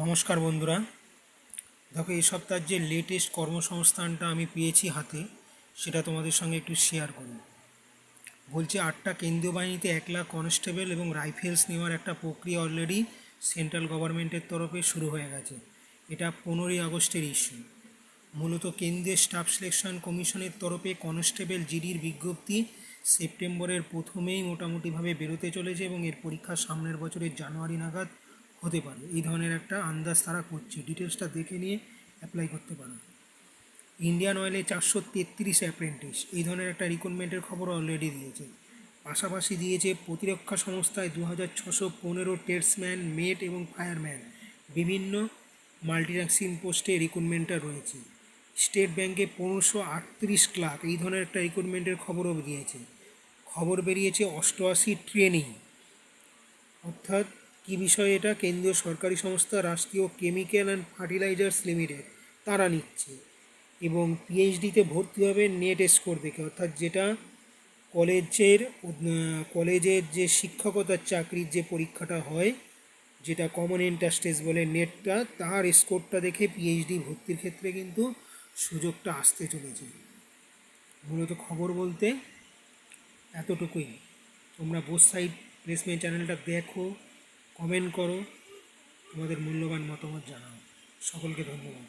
নমস্কার বন্ধুরা। দেখো, এই সপ্তাহের যে লেটেস্ট কর্মসংস্থানটা আমি পেয়েছি হাতে, সেটা তোমাদের সঙ্গে একটু শেয়ার করি। বলছে 8টা কেন্দ্রীয় বাহিনীতে 1 লাখ কনস্টেবল এবং রাইফেলস নেওয়ার একটা প্রক্রিয়া অলরেডি সেন্ট্রাল গভর্নমেন্টের তরফে শুরু হয়ে গেছে। এটা 15ই আগস্টের ইস্যু। মূলত কেন্দ্রীয় স্টাফ সিলেকশন কমিশনের তরফে কনস্টেবল জিডির বিজ্ঞপ্তি সেপ্টেম্বরের প্রথমেই মোটামুটিভাবে বেরোতে চলেছে এবং এর পরীক্ষা সামনের বছরের জানুয়ারি নাগাদ হতে পারে। এই ধরনের একটা আন্দাজ তারা করছে। ডিটেলসটা দেখে নিয়ে অ্যাপ্লাই করতে পারো। ইন্ডিয়ান অয়েলে 433 অ্যাপ্রেন্টিস, এই ধরনের একটা রিক্রুটমেন্টের খবর অলরেডি দিয়েছে। পাশাপাশি দিয়েছে প্রতিরক্ষা সংস্থায় 2615 টেস্টম্যান, মেট এবং ফায়ারম্যান, বিভিন্ন মাল্টিটাস্কিং পোস্টে রিক্রুটমেন্টটা রয়েছে। স্টেট ব্যাংকে 1538 ক্লার্ক, এই ধরনের একটা রিক্রুটমেন্টের খবরও দিয়েছে। খবর বেরিয়েছে 88 ট্রেনিং। অর্থাৎ কী বিষয় এটা? কেন্দ্রীয় সরকারি সংস্থা রাষ্ট্রীয় কেমিক্যাল অ্যান্ড ফার্টিলাইজার্স লিমিটেড তারা নিচ্ছে। এবং পিএইচডিতে ভর্তি হবে নেট স্কোর দেখে, অর্থাৎ যেটা কলেজের যে শিক্ষকতার চাকরির যে পরীক্ষাটা হয়, যেটা কমন এন্ট্রান্স টেস্ট বলে, নেটটা, তার স্কোরটা দেখে পিএইচডি ভর্তির ক্ষেত্রে কিন্তু সুযোগটা আসতে চলেছে। মূলত খবর বলতে এতটুকুই। তোমরা বোথ সাইড প্লেসমেন্ট চ্যানেলটা দেখো, কমেন্ট করো, তোমাদের মূল্যবান মতামত জানাও। সকলকে ধন্যবাদ।